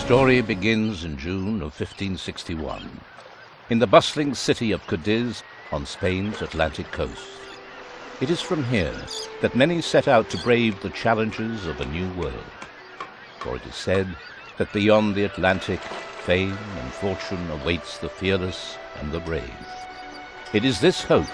story begins in June of 1561, in the bustling city of Cadiz on Spain's Atlantic coast. It is from here that many set out to brave the challenges of a new world. For it is said that beyond the Atlantic, fame and fortune awaits the fearless and the brave. It is this hope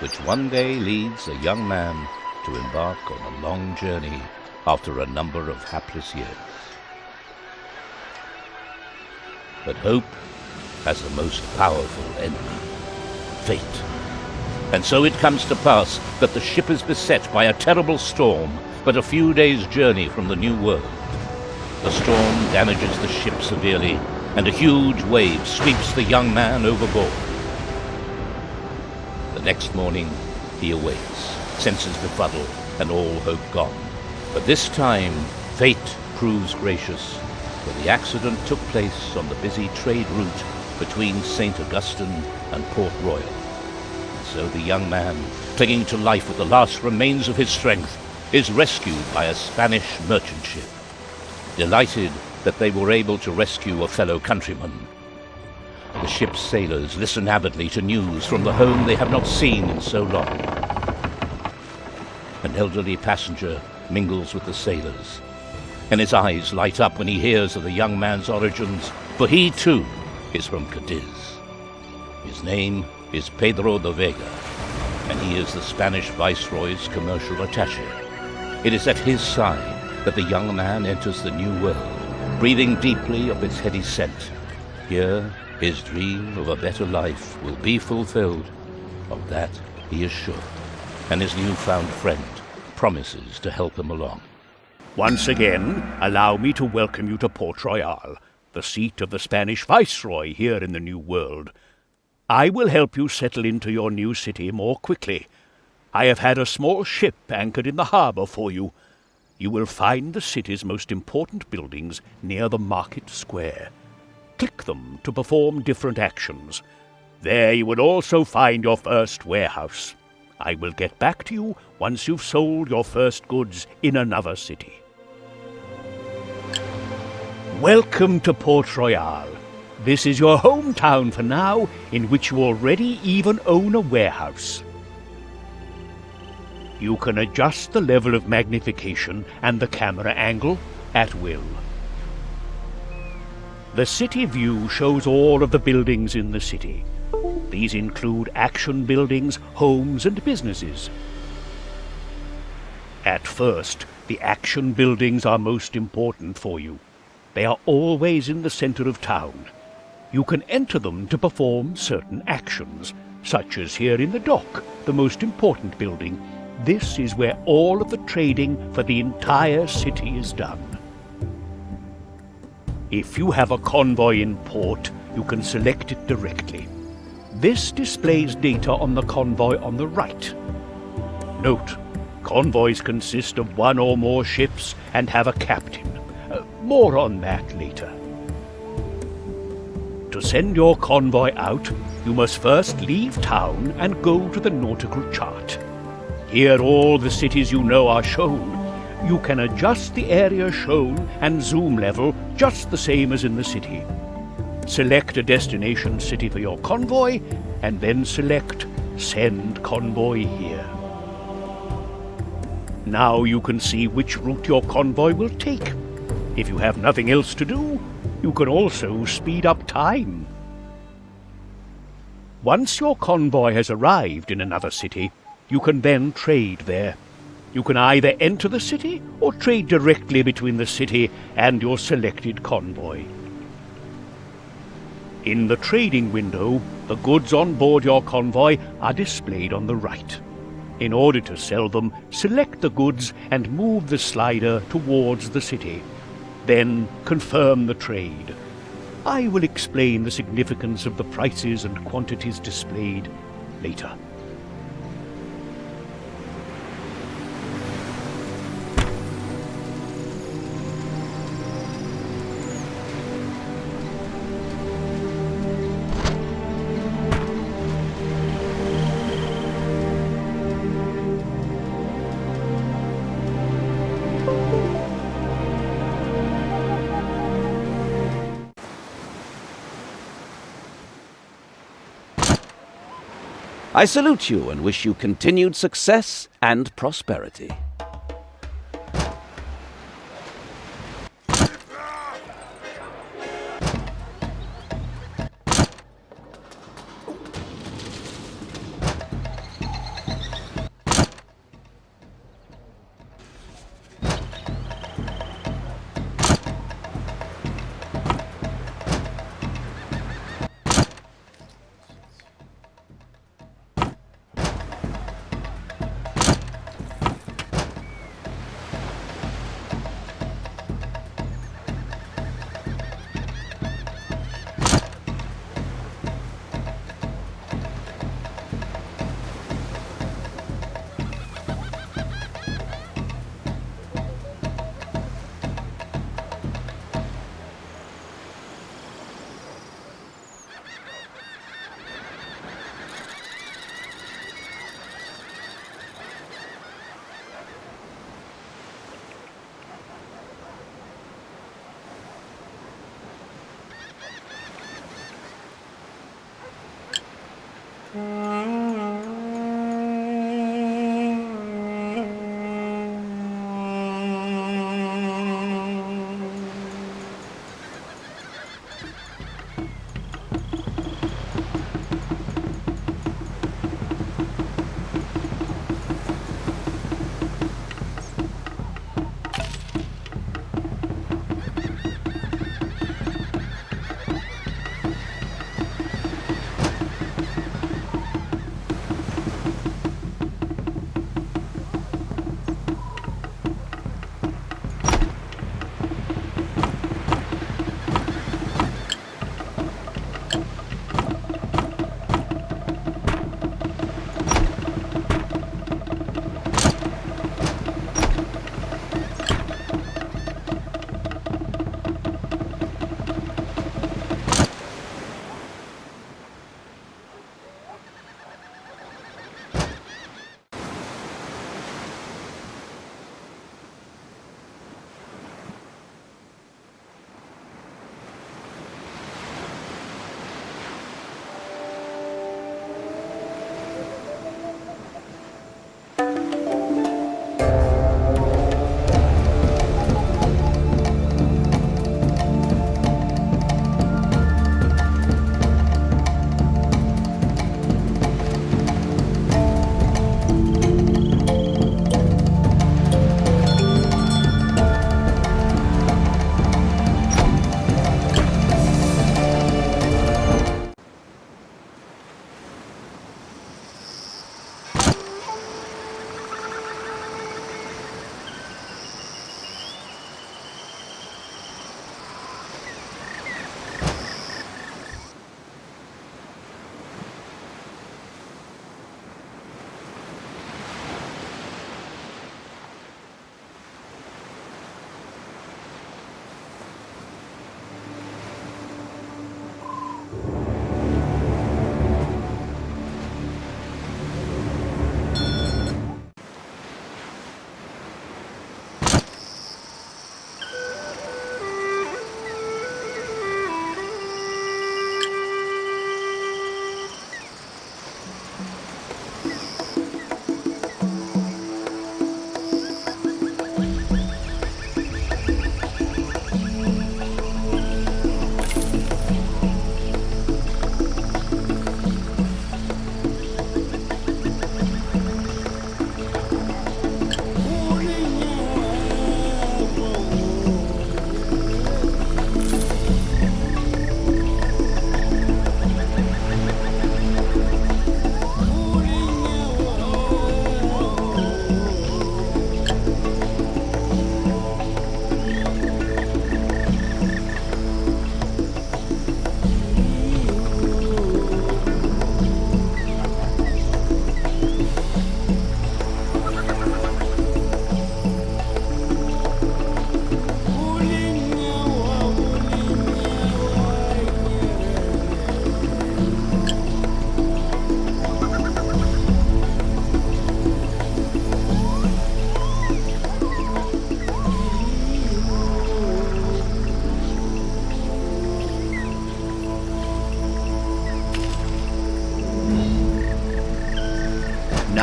which one day leads a young man to embark on a long journey after a number of hapless years. But hope has the most powerful enemy, fate. And so it comes to pass that the ship is beset by a terrible storm, but a few days' journey from the New World. The storm damages the ship severely, and a huge wave sweeps the young man overboard. The next morning, he awakes, senses befuddled, and all hope gone. But this time, fate proves gracious, for the accident took place on the busy trade route between St. Augustine and Port Royal. And so the young man, clinging to life with the last remains of his strength, is rescued by a Spanish merchant ship. Delighted that they were able to rescue a fellow countryman, the ship's sailors listen avidly to news from the home they have not seen in so long. An elderly passenger mingles with the sailors, and his eyes light up when he hears of the young man's origins, for he too is from Cadiz. His name is Pedro de Vega, and he is the Spanish Viceroy's commercial attaché. It is at his side that the young man enters the New World, breathing deeply of its heady scent. Here, his dream of a better life will be fulfilled. Of that he is sure, and his newfound friend promises to help him along. Once again, allow me to welcome you to Port Royale, the seat of the Spanish Viceroy here in the New World. I will help you settle into your new city more quickly. I have had a small ship anchored in the harbour for you. You will find the city's most important buildings near the market square. Click them to perform different actions. There you will also find your first warehouse. I will get back to you once you've sold your first goods in another city. Welcome to Port Royale. This is your hometown for now, in which you already even own a warehouse. You can adjust the level of magnification and the camera angle at will. The city view shows all of the buildings in the city. These include action buildings, homes, and businesses. At first, the action buildings are most important for you. They are always in the center of town. You can enter them to perform certain actions, such as here in the dock, the most important building. This is where all of the trading for the entire city is done. If you have a convoy in port, you can select it directly. This displays data on the convoy on the right. Note, convoys consist of one or more ships and have a captain. More on that later. To send your convoy out, you must first leave town and go to the nautical chart. Here all the cities you know are shown. You can adjust the area shown and zoom level just the same as in the city. Select a destination city for your convoy, and then select Send Convoy Here. Now you can see which route your convoy will take. If you have nothing else to do, you can also speed up time. Once your convoy has arrived in another city, you can then trade there. You can either enter the city or trade directly between the city and your selected convoy. In the trading window, the goods on board your convoy are displayed on the right. In order to sell them, select the goods and move the slider towards the city. Then confirm the trade. I will explain the significance of the prices and quantities displayed later. I salute you and wish you continued success and prosperity.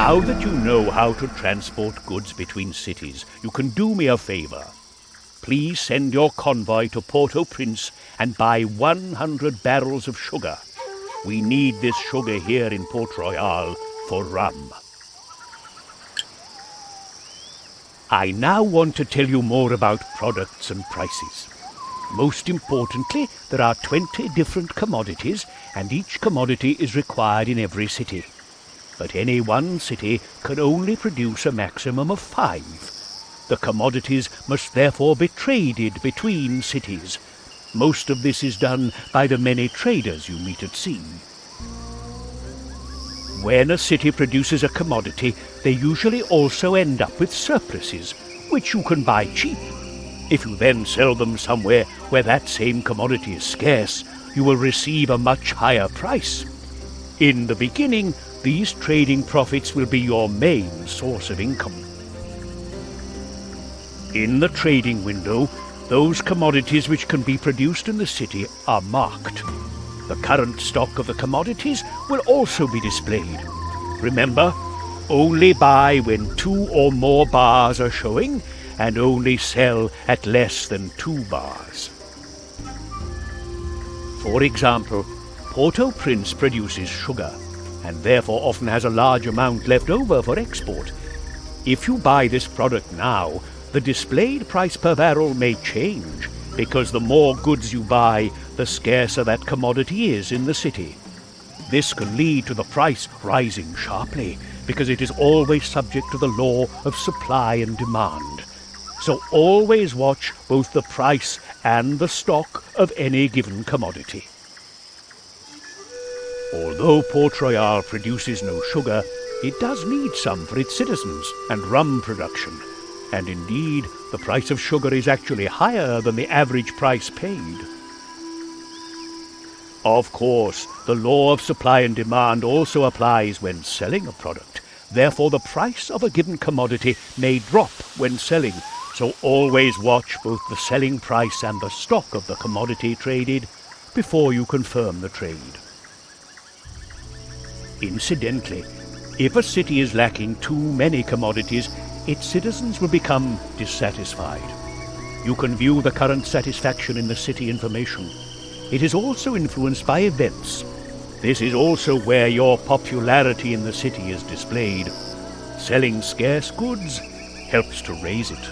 Now that you know how to transport goods between cities, you can do me a favor. Please send your convoy to Port-au-Prince and buy 100 barrels of sugar. We need this sugar here in Port Royal for rum. I now want to tell you more about products and prices. Most importantly, there are 20 different commodities, and each commodity is required in every city. But any one city can only produce a maximum of 5. The commodities must therefore be traded between cities. Most of this is done by the many traders you meet at sea. When a city produces a commodity, they usually also end up with surpluses, which you can buy cheap. If you then sell them somewhere where that same commodity is scarce, you will receive a much higher price. In the beginning, these trading profits will be your main source of income. In the trading window, those commodities which can be produced in the city are marked. The current stock of the commodities will also be displayed. Remember, only buy when 2 or more bars are showing, and only sell at less than 2 bars. For example, Port-au-Prince produces sugar, and therefore often has a large amount left over for export. If you buy this product now, the displayed price per barrel may change, because the more goods you buy, the scarcer that commodity is in the city. This can lead to the price rising sharply, because it is always subject to the law of supply and demand. So always watch both the price and the stock of any given commodity. Although Port Royal produces no sugar, it does need some for its citizens and rum production. And indeed, the price of sugar is actually higher than the average price paid. Of course, the law of supply and demand also applies when selling a product. Therefore, the price of a given commodity may drop when selling, so always watch both the selling price and the stock of the commodity traded before you confirm the trade. Incidentally, if a city is lacking too many commodities, its citizens will become dissatisfied. You can view the current satisfaction in the city information. It is also influenced by events. This is also where your popularity in the city is displayed. Selling scarce goods helps to raise it.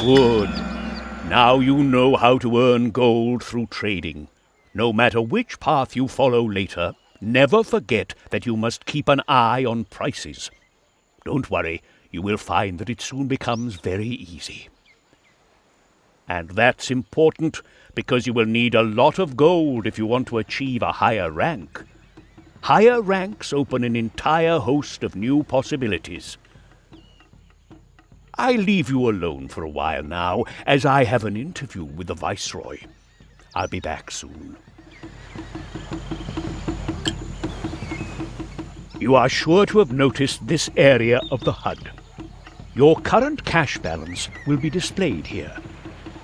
Good. Now you know how to earn gold through trading. No matter which path you follow later, never forget that you must keep an eye on prices. Don't worry, you will find that it soon becomes very easy. And that's important because you will need a lot of gold if you want to achieve a higher rank. Higher ranks open an entire host of new possibilities. I leave you alone for a while now, as I have an interview with the Viceroy. I'll be back soon. You are sure to have noticed this area of the HUD. Your current cash balance will be displayed here.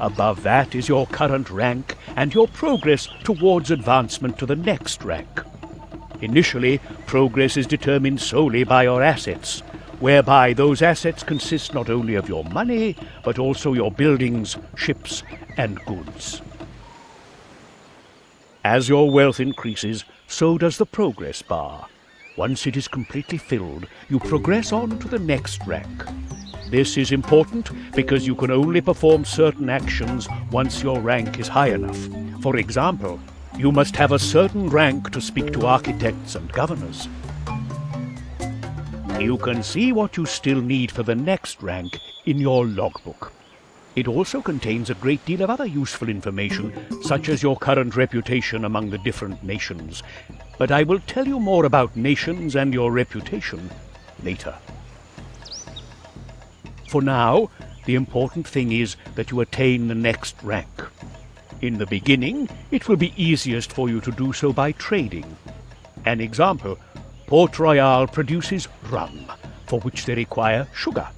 Above that is your current rank and your progress towards advancement to the next rank. Initially, progress is determined solely by your assets, whereby those assets consist not only of your money, but also your buildings, ships, and goods. As your wealth increases, so does the progress bar. Once it is completely filled, you progress on to the next rank. This is important because you can only perform certain actions once your rank is high enough. For example, you must have a certain rank to speak to architects and governors. You can see what you still need for the next rank in your logbook. It also contains a great deal of other useful information, such as your current reputation among the different nations. But I will tell you more about nations and your reputation later. For now, the important thing is that you attain the next rank. In the beginning, it will be easiest for you to do so by trading. An example: Port Royale produces rum, for which they require sugar,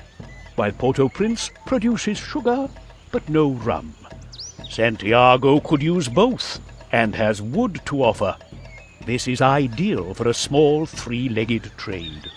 while Port-au-Prince produces sugar, but no rum. Santiago could use both, and has wood to offer. This is ideal for a small three-legged trade.